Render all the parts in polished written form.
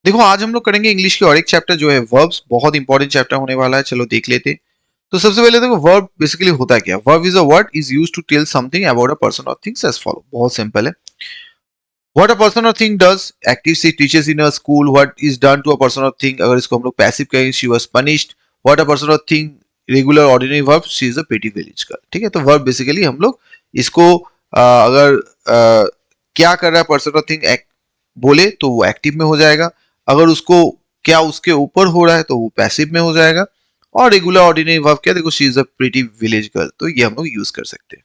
देखो आज हम लोग करेंगे इंग्लिश के और एक चैप्टर जो है वर्ब्स, बहुत इंपॉर्टेंट चैप्टर होने वाला है। चलो देख लेते हैं। तो सबसे पहले देखो वर्ब बेसिकली होता क्या है। Verb is a word is used to tell something about a person और थिंग्स एज फॉलो। बहुत सिंपल है। व्हाट अ पर्सन और thing does, active she teaches in a school. What is done to a person और thing, अगर इसको हम लोग passive कहें, she was punished. What a person और thing, regular ordinary verb, she is a pretty village girl. ठीक है, तो वर्ब बेसिकली हम लोग इसको अगर क्या कर रहा है पर्सन और थिंग बोले तो वो एक्टिव में हो जाएगा। अगर उसको क्या उसके ऊपर हो रहा है तो वो पैसिव में हो जाएगा। और रेगुलर ऑर्डिनरी वर्ब क्या, देखो she is a pretty village girl, तो ये हम लोग यूज कर सकते हैं।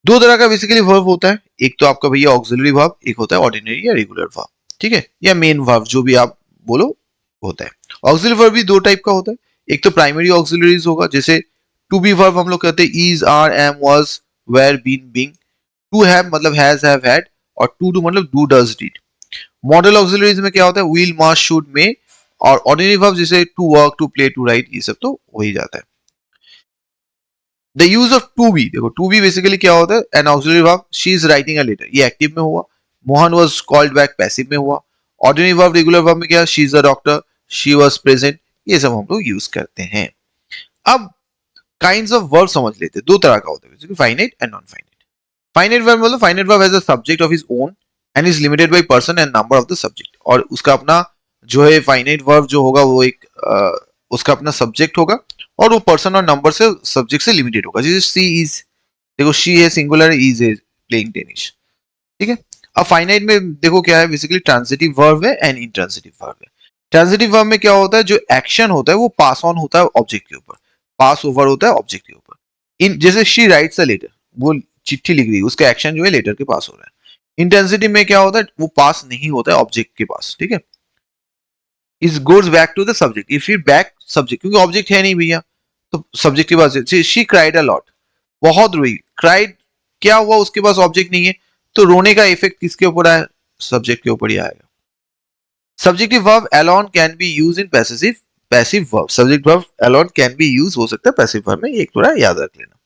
दो तरह का बेसिकली वर्ब होता है, एक तो आपका भैया ऑक्सिलरी वर्ब, एक होता है ऑर्डिनरी या रेगुलर वर्ब। ठीक है, या मेन वर्ब जो भी आप बोलो होता है। ऑक्सिलरी वर्ब भी दो टाइप का होता है। एक तो प्राइमरी ऑक्सिलरीज होगा, जैसे टू बी वर्ब हम लोग कहते हैं is, are, am, was, were, been, being. To have मतलब हैज, हैव, हैड। और टू डू मतलब do, does, did. Modal auxiliaries में क्या होता है, विल, मस्ट, शुड, मे। और ऑर्डिनरी वर्ब जैसे to work, to play, to write, ये सब तो हो ही जाता है। The use of to be, देखो टू बी बेसिकली क्या होता है, an auxiliary verb, she is writing a letter, ये एक्टिव में हुआ। Mohan was called back, passive में हुआ। ऑर्डिनरी वर्ब रेगुलर वर्ब में क्या, she is a doctor, she was present, ये सब हम लोग यूज करते हैं। अब काइंड्स ऑफ वर्ब समझ लेते हैं। दो तरह का होता है, finite and non finite. Finite verb मतलब finite verb has a subject of his own and is limited by person and number of the subject. और उसका अपना जो है फाइनाइट वर्ब जो होगा वो एक उसका अपना सब्जेक्ट होगा और वो पर्सन और नंबर से सब्जेक्ट से लिमिटेड होगा। जैसे सी इज, देखो शी है सिंगुलर, इज प्लेइंग टेनिस। ठीक है। अब फाइनाइट में देखो क्या है, बेसिकली ट्रांजिटिव वर्ब है एंड इंट्रांजिटिव वर्ब है। ट्रांजिटिव वर्ब में क्या होता है, जो एक्शन होता है वो पास ऑन होता है ऑब्जेक्ट के ऊपर, पास ओवर होता है ऑब्जेक्ट के ऊपर। इन जैसे शी राइट्स अ लेटर, वो चिट्ठी लिख रही है, उसका एक्शन जो है लेटर के पास हो रहा है। इंटेंसिटी में क्या होता है, वो पास नहीं होता है ऑब्जेक्ट के पास। ठीक है, is goes back to the subject, if फिर बैक सब्जेक्ट, क्योंकि ऑब्जेक्ट है नहीं भैया, तो सब्जेक्ट के पास है। शी क्राइड अ लॉट, बहुत रोई। क्राइड क्या हुआ, उसके पास ऑब्जेक्ट नहीं है, तो रोने का इफेक्ट किसके ऊपर आया, सब्जेक्ट के ऊपर ही आएगा। Subjective verb alone can be use in passive passive verb, subject verb alone can be use हो सकता है पैसिव वर्ब में, एक थोड़ा याद रख लेना।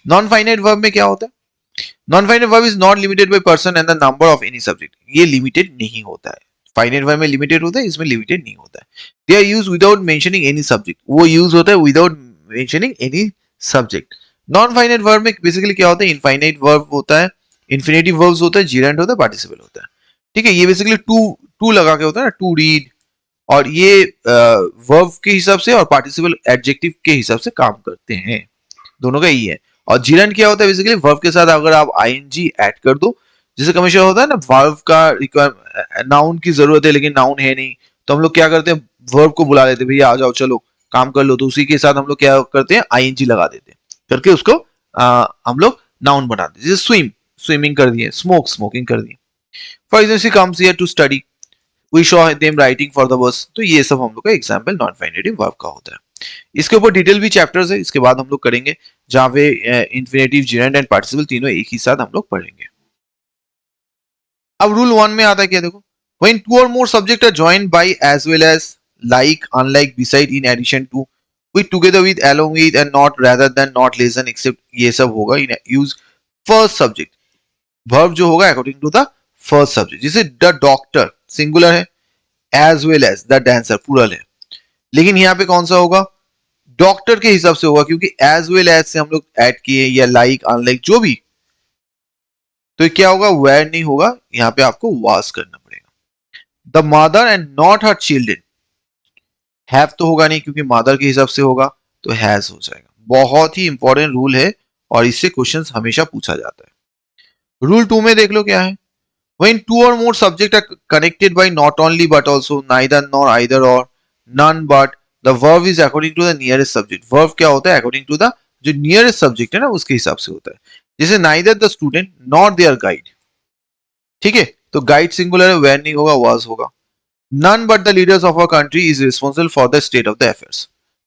नॉन फाइनाइट वर्ब में क्या होता है, non finite verb is not limited by person and the number of any subject, ये लिमिटेड नहीं होता है। फाइनाइट वर्ब में लिमिटेड होता है, इसमें लिमिटेड नहीं होता है। They are use without mentioning any subject, वो यूज होता है without mentioning any subject. Non finite verb में बेसिकली क्या होता है, इनफाइनाइट वर्ब होता है, इन्फिनेटिव वर्ब्स होता है, जीरेंट होता है, पार्टिसिपल होता है। ठीक है, ये बेसिकली टू टू लगा के होता है ना, टू रीड। और ये वर्ब के हिसाब से और पार्टिसिपल एडजेक्टिव के हिसाब से काम करते हैं, दोनों का यही है। और जीरन क्या होता है, बेसिकली वर्ब के साथ अगर आप आईएनजी ऐड कर दो, जैसे कमीशन होता है ना, वर्ब का नाउन की जरूरत है लेकिन नाउन है नहीं, तो हम लोग क्या करते हैं, वर्ब को बुला लेते हैं, भैया आ जाओ चलो काम कर लो, तो उसी के साथ हम लोग क्या करते हैं, आईएनजी लगा देते हैं, करके उसको हम लोग नाउन बनाते हैं। जैसे स्विम, स्विमिंग कर दिए, स्मोक, स्मोकिंग कर दिए। For example comes here to study, we saw them writing for the bus, तो ये सब हम लोग का एग्जाम्पल नॉन फाइनेटिव वर्ब का होता है। इसके ऊपर डिटेल भी चैप्टर्स है, इसके बाद हम लोग करेंगे, जहां पे इन्फिनेटिव, जेरेंट एंड पार्टिसिपल तीनों एक ही साथ हम लोग पढ़ेंगे। अब रूल वन में आता है क्या, देखो व्हेन टू और more subject are joined by as well as, like, unlike, beside, in addition to, with, together with, along with and not, rather than, not less than, except, ये सब होगा in use first subject. Verb जो होगा according to the first subject, जैसे the doctor singular है, as well as the dancer plural है, लेकिन यहाँ पे कौन सा होगा, डॉक्टर के हिसाब से होगा, क्योंकि एज वेल एज से हम लोग ऐड किए, या लाइक, अनलाइक जो भी, तो क्या होगा, वेयर नहीं होगा, यहाँ पे आपको वास करना पड़ेगा। The mother and not her children, have तो होगा नहीं क्योंकि मदर के हिसाब से होगा, तो हैज हो जाएगा। बहुत ही इंपॉर्टेंट रूल है और इससे क्वेश्चन हमेशा पूछा जाता है। रूल टू में देख लो क्या है, when two or more subjects are connected by not only but also neither nor either or none but, the verb is according to the nearest subject। verb क्या होता है, according to the जो nearest subject है ना उसके हिसाब से होता है। जैसे neither the student nor their guide, ठीक है, तो guide सिंगुलर है, where नहीं होगा, was होगा। none but the leaders of our country is responsible for the state of the affairs,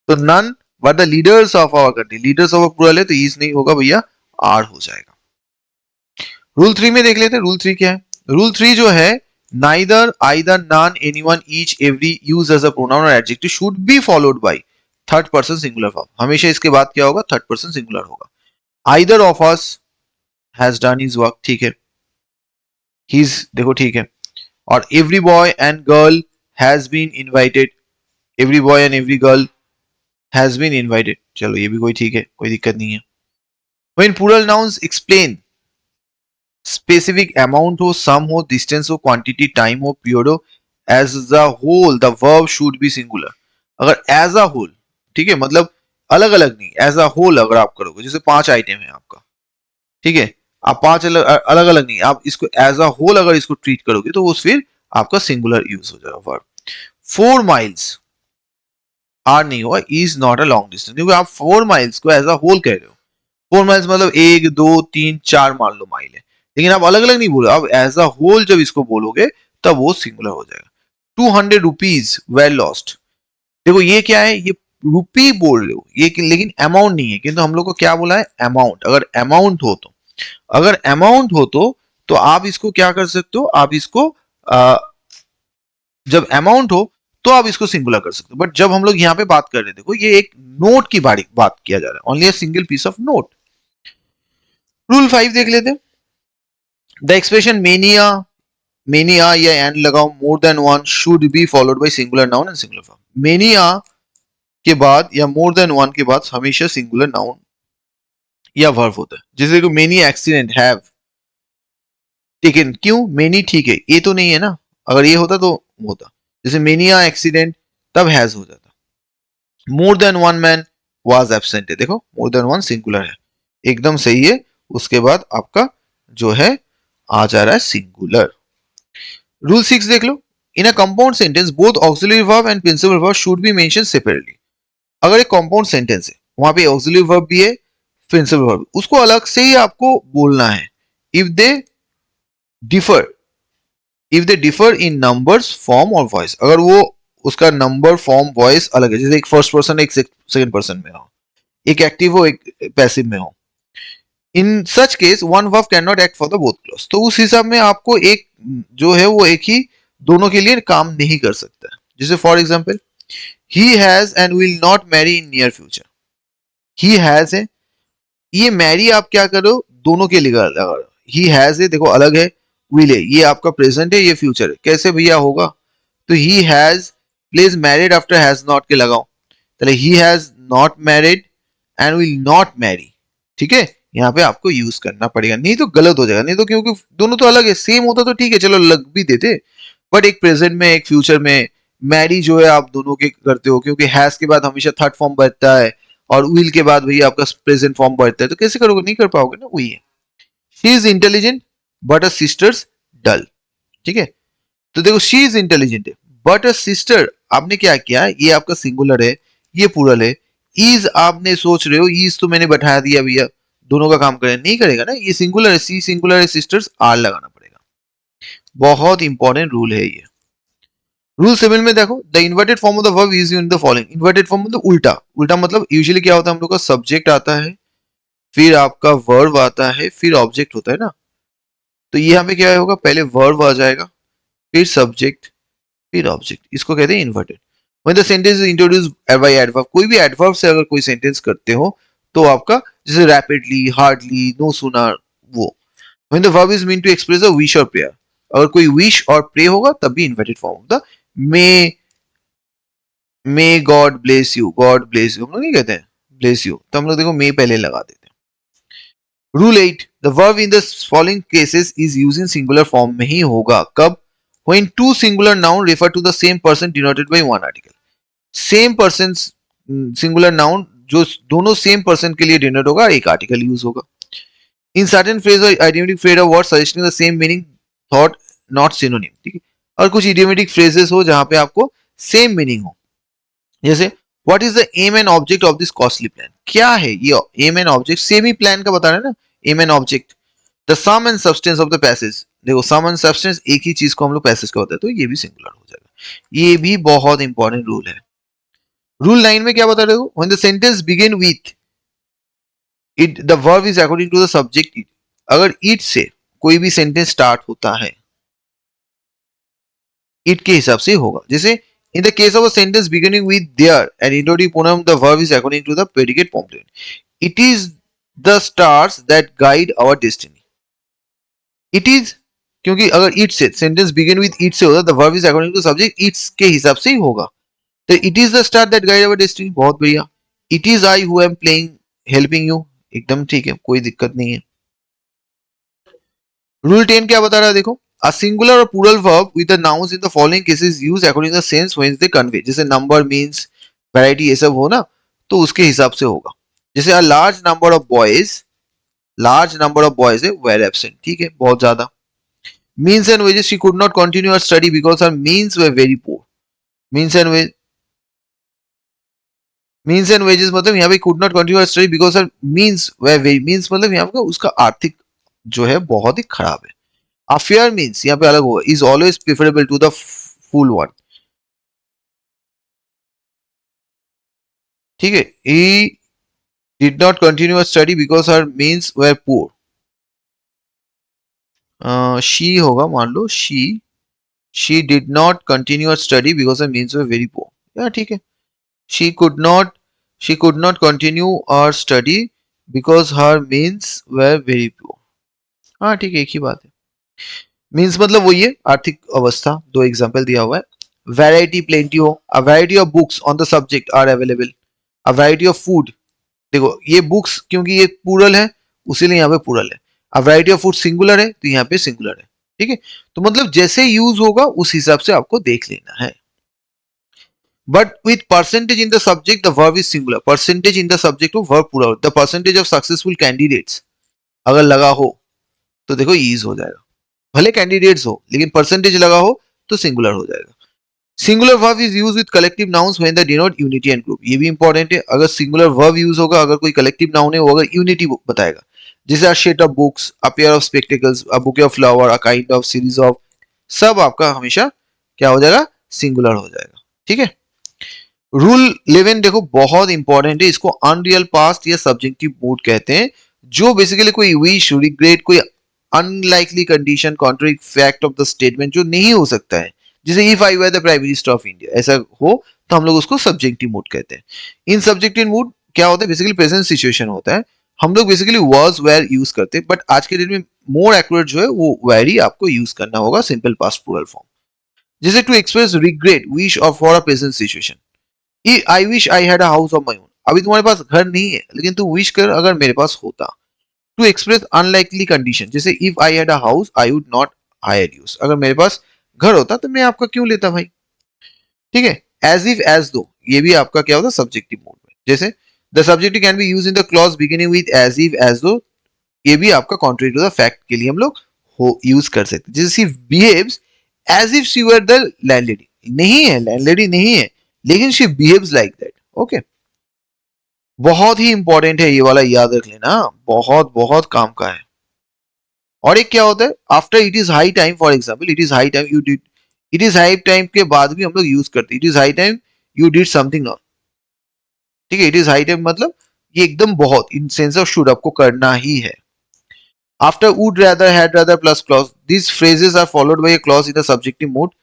तो none but the leaders of our country, leaders of plural है तो is नहीं होगा भैया, are हो जाएगा। रूल थ्री में देख लेते हैं, रूल थ्री क्या है। रूल थ्री जो है, neither, either, none, anyone, each, every use as a pronoun और adjective should be followed by third person singular form, हमेशा इसके बाद क्या होगा, थर्ड पर्सन सिंगुलर होगा। Either of us has done his work, ठीक है, हिज देखो ठीक है, और every boy and girl has been invited, every boy and every girl has been invited, चलो ये भी कोई ठीक है, कोई दिक्कत नहीं है। When plural nouns explain specific amount हो, सम हो, डिस्टेंस हो, क्वांटिटी, टाइम हो, पीरियड हो, as the whole the verb should be singular. अगर एज अ होल, ठीक है, मतलब अलग अलग नहीं, एज अ होल अगर आप करोगे, जैसे 5 आइटम है आपका, ठीक है, आप 5 अलग अलग अलग नहीं, आप इसको एज अ होल अगर इसको ट्रीट करोगे तो उस फिर आपका सिंगुलर यूज हो जाएगा वर्ब। 4 माइल्स आर नहीं होगा, is not a long distance, क्योंकि आप 4 माइल्स को एज अ होल कह रहे हो। 4 माइल्स मतलब 1 2 3 4 मान लो माइल है, लेकिन आप अलग अलग नहीं बोलो, आप एज अ होल जब इसको बोलोगे तब वो सिंगुलर हो जाएगा। 200 रुपीज वेर लॉस्ट, देखो ये क्या है, ये रुपी बोल रहे हो ये, लेकिन अमाउंट नहीं है, किंतु हम लोग को क्या बोला है, अमाउंट। अगर अमाउंट हो तो, अगर अमाउंट हो तो आप इसको क्या कर सकते हो, आप इसको जब अमाउंट हो तो आप इसको सिंगुलर कर सकते हो, बट जब हम लोग यहाँ पे बात कर रहे हैं, देखो ये एक नोट की बात किया जा रहा है, only a single piece of note. Rule 5 देख लेते हैं। द एक्सप्रेशन मेनिया, मेनिया या एंड लगाओ, more than one should be followed by singular noun and singular form. Many a के बाद या मोर देन वन के बाद हमेशा सिंगुलर नाउन या वर्ब होता है। जैसे कि मेनी एक्सीडेंट हैव टेकन, क्यों मेनी, ठीक है, ये तो नहीं है ना, अगर ये होता तो होता, जैसे मेनिया एक्सीडेंट तब हैज हो जाता। मोर than one man was absent है, देखो मोर देन वन सिंगुलर है, एकदम सही है। उसके बाद आपका जो है आ जा रहा है सिंगुलर। रूल 6 देख लो। In a compound sentence both auxiliary verb and principal verb should be mention separately. अगर एक कंपाउंड सेंटेंस है, वहां पे ऑक्सिलरी वर्ब भी है, प्रिंसिपल वर्ब, उसको अलग से ही आपको बोलना है। If they differ, if they differ in numbers form और वॉइस, अगर वो उसका नंबर फॉर्म वॉइस अलग है, जैसे एक फर्स्ट पर्सन एक सेकंड पर्सन में हो, एक एक्टिव हो एक पैसिव में हो, in such case one verb can not act for the both clause, तो उस हिसाब में आपको एक जो है वो एक ही दोनों के लिए काम नहीं कर सकता है। जैसे for example, he has and will not marry in near future, he has है, ये मैरी आप क्या करो, दोनों के लिए लगा, ही हैज है देखो अलग है, विल है ये आपका प्रेजेंट है, ये फ्यूचर है, कैसे भैया होगा, तो he has place married after has not के लगाओ, पहले he has not married and will not marry, ठीक है, यहाँ पे आपको यूज करना पड़ेगा, नहीं तो गलत हो जाएगा, नहीं तो क्योंकि दोनों तो अलग है, सेम होता तो ठीक है चलो लग भी देते, बट एक प्रेजेंट में एक फ्यूचर में मैरी जो है आप दोनों के करते हो, क्योंकि हैज के बाद हमेशा थर्ड फॉर्म बढ़ता है और विल के बाद भैया आपका प्रेजेंट फॉर्म बढ़ता है, तो कैसे करोगे, नहीं कर पाओगे ना, वही है। She is intelligent but a sisters dull, ठीक है, तो देखो शी इज इंटेलिजेंट है बट अ सिस्टर, आपने क्या किया, ये आपका सिंगुलर है, ये प्लूरल है, इज आपने सोच रहे हो, इज तो मैंने बैठा दिया भैया, दोनों का काम करे, नहीं करेगा ना, ये सिंगुलर है, सी सिंगुलर है, सिस्टर्स आर लगाना पड़ेगा, बहुत इंपॉर्टेंट रूल है ये। रूल 7 में देखो, the inverted form of the verb is in the following, inverted form मतलब उल्टा, उल्टा मतलब यूजुअली क्या होता है, हम लोग का सब्जेक्ट आता है, फिर आपका वर्ब आता है, फिर ऑब्जेक्ट होता है ना, तो यहाँ पे क्या होगा, पहले वर्ब आ जाएगा, फिर सब्जेक्ट, फिर ऑब्जेक्ट, इसको कहते हैं inverted. When the sentence is introduced by adverb, कोई भी एडवर्ब से अगर कोई सेंटेंस करते हो तो आपका जैसे रैपिडली, हार्डली, नो सूनर, वो। When the verb is mean to express a wish और प्रेयर, अगर कोई विश और प्रे होगा तब भी inverted form of the may God bless you, God bless you हम लोग नहीं कहते हैं ब्लेस यू, तो हम लोग देखो मे पहले लगा देते हैं। Rule 8, the verb in the following cases is use in singular form में ही होगा, कब, when two singular noun refer to the same person denoted by one article, same person singular noun जो दोनों सेम पर्सन के लिए denote होगा, एक article use होगा। इन सर्टेन फ्रेज और idiomatic phrase of word suggesting the same meaning thought not synonym, ठीक है, और कुछ इडियोमेटिक फ्रेजेस हो जहां पे आपको सेम मीनिंग हो, जैसे what is the aim and object of this costly plan, क्या है ये एम एंड ऑब्जेक्ट, सेम ही प्लान का बता रहे हैं ना, aim and object. The sum and substance of the passage, देखो सम एंड सब्सटेंस एक ही चीज को हम लोग पैसेज का होता है, तो ये भी सिंगुलर हो जाएगा, ये भी बहुत इंपॉर्टेंट रूल है। रूल 9 में क्या बता रहे हो, when the sentence begin with it the verb is according to the subject it, अगर इट से कोई भी सेंटेंस स्टार्ट होता है इट के हिसाब से होगा, जैसे in the case of a sentence beginning with there and introducing pronoun the verb is according to the predicate form, it is the stars that guide our destiny, it is क्योंकि अगर it से sentence begin with it से होता, the verb is according to subject its के हिसाब से ही होगा। तो it is the star that guide our destiny, बहुत बढ़िया। It is I who am playing helping you, एकदम ठीक है, कोई दिक्कत नहीं है। रूल 10 क्या बता रहा है देखो, अ सिंगुलर और plural verb with the nouns in the following cases use according to the sense when they convey, जैसे नंबर मींस वैरायटी ये सब हो ना, तो उसके हिसाब से होगा। जैसे a large number of boys है वेर एब्सेंट, ठीक है, बहुत ज्यादा। Means and wages, she could not continue her study because her means were very poor. Means and wage, means and wages मतलब यहाँ पे could not continue her study because her means were very, means मतलब यहाँ पे उसका आर्थिक जो है बहुत ही खराब है। अफेयर मीन्स यहाँ पे अलग होगा, is always preferable to the full one, ठीक है। He did not continue her study because her means were poor, she होगा, मान लो she did not continue her study because her means were very poor, या ठीक है। she could not she could not continue her study because her means were very poor। हाँ ठीक है, एक ही बात है। मीन्स मतलब वही है, आर्थिक अवस्था, दो एग्जांपल दिया हुआ है। वैरायटी प्लेंटी हो, a variety of books on the subject are available. A variety of food, देखो ये बुक्स क्योंकि ये प्लूरल है उसीलिए यहाँ पे प्लूरल है। अ वैरायटी ऑफ फूड सिंगुलर है तो यहाँ पे सिंगुलर है, ठीक है। तो मतलब जैसे यूज होगा उस हिसाब से आपको देख लेना है। But with percentage in the subject, the verb is singular. Percentage in the subject हो, verb पूरा हो। The percentage of successful candidates अगर लगा हो तो देखो ईज हो जाएगा। भले कैंडिडेट्स हो लेकिन परसेंटेज लगा हो तो सिंगुलर हो जाएगा। Singular verb is use with collective nouns when they denote unity and group, ये भी इंपॉर्टेंट है। अगर सिंगुलर वर्ब यूज होगा अगर कोई कलेक्टिव नाउन है वो अगर यूनिटी बताएगा, जैसे a set of books, a pair of spectacles, a bouquet of flower, a kind of, series of, सब आपका हमेशा क्या हो जाएगा, सिंगुलर हो जाएगा, ठीक है। रूल 11 देखो बहुत इंपॉर्टेंट है, इसको अनरियल पास्ट या सब्जेक्टिव मूड कहते हैं, जो बेसिकली कोई विश, रिग्रेट, कोई unlikely condition, contrary fact of the statement जो नहीं हो सकता है, जैसे if I were the prime minister of India, ऐसा हो तो हम लोग उसको सब्जेक्टिव मूड कहते हैं। इन सब्जेक्टिव मूड क्या होता है, बेसिकली प्रेजेंट सिचुएशन होता है। हम लोग बेसिकली वर्स वेर यूज करते हैं, बट आज के डेट में मोर एक्यूरेट जो है वो वेर ही आपको यूज करना होगा, सिंपल पास्ट प्लूरल फॉर्म। जैसे टू एक्सप्रेस रिग्रेट, विश और for a present situation, I wish I had a house of my own, अभी तुम्हारे पास घर नहीं है लेकिन तू विश कर अगर मेरे पास होता। टू एक्सप्रेस अनलाइकली कंडीशन, जैसे if I had a house I would not hire you, अगर मेरे पास घर होता तो मैं आपका क्यों लेता भाई, ठीक है। एज इफ एज दो, ये भी आपका क्या होता है सब्जेक्टिव मोड में, जैसे the subjective can be use in the clause beginning with as if as though, ये भी आपका कॉन्ट्री टू द फैक्ट के लिए हम लोग हो यूज कर सकते हैं। जैसे she behaves as if she were the landlady, नहीं है लैंडलेडी नहीं है लेकिन she behaves like that, okay. बहुत ही इंपॉर्टेंट है ये वाला, याद रख लेना, बहुत बहुत काम का है। और एक क्या होता है, after it is high time, for example it is high time you did, it is high time के बाद भी हम लोग यूज करते हैं, it is high time you did something not, ठीक है। इट इज हाई टाइम मतलब ये एकदम बहुत, इन सेंस ऑफ शुड, आपको करना ही है। After would rather, had rather plus clause, these phrases are followed by a clause in the subjective mode,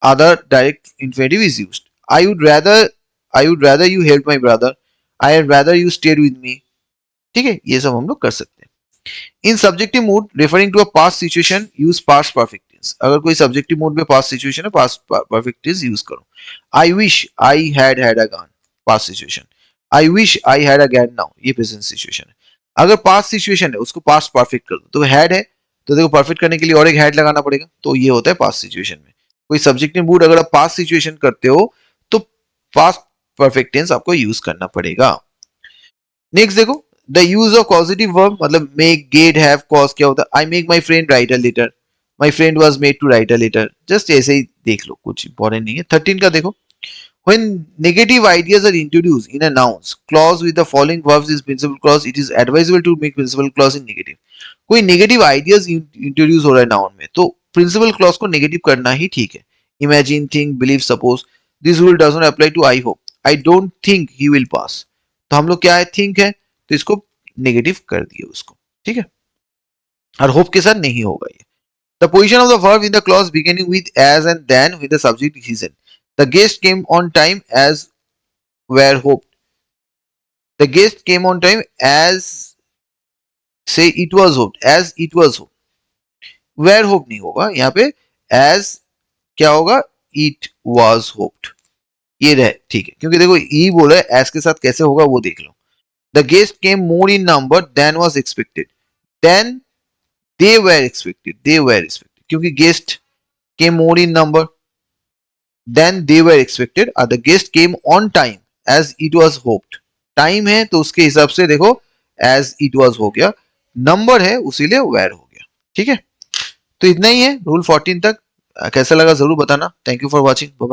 other direct infinitive is used। I would rather you help my brother, I had rather you stayed with me, ठीक है, ये सब हम लोग कर सकते हैं। In subjective mood referring to a past situation use past perfect tense, अगर कोई सब्जेक्टिव मूड में पास्ट सिचुएशन है पास्ट परफेक्ट टेंस यूज करो। I wish I had had a gun, past situation. I wish I had a gun now, ये present situation है। अगर past situation है उसको पास्ट परफेक्ट कर दो, तो हैड है तो देखो परफेक्ट करने के लिए और एक हैड लगाना पड़ेगा, तो ये होता है पास्ट सिचुएशन में। कोई सब्जेक्टिव मूड अगर आप पास्ट सिचुएशन करते हो तो पास्ट परफेक्ट टेंस आपको यूज करना पड़ेगा। नेक्स्ट देखो, the use of positive verb मतलब मेक, गेट, हैव, कॉज, क्या होता है, I make my friend write a letter, my friend was made to write a letter, just ऐसे ही देख लो, कुछ इंपॉर्टेंट नहीं है। 13 का देखो, when negative ideas are introduced in a nouns clause with the following verbs is principal clause, it is advisable to make principal clause in negative। कोई negative ideas introduce हो रहा है नाउन में तो प्रिंसिपल क्लॉज को negative करना ही ठीक है। Imagine, think, believe, suppose, this rule does not apply to I hope, I don't think he will pass, तो हम लोग क्या है, थिंक है तो इसको नेगेटिव कर दिए उसको, ठीक है। और होप के साथ नहीं होगा ये। The position of the verb in the clause beginning with as and then with the subject reason, the guest came on time as were hope, the guest came on time as, say it was hoped, as it was hoped, were hope नहीं होगा यहाँ पे, as क्या होगा, it was hoped, ये रहे, ठीक है, क्योंकि देखो ई बोला है, एज के साथ कैसे होगा वो देख लो। The guest came more in number than was expected, than they were expected, they were expected, क्योंकि guest came more in number than they were expected, the guest came on time as it was hoped, time है तो उसके हिसाब से देखो as it was हो गया, number है उसीलिए वेर हो गया, ठीक है। तो इतना ही है रूल 14 तक। कैसा लगा जरूर बताना। Thank you for watching.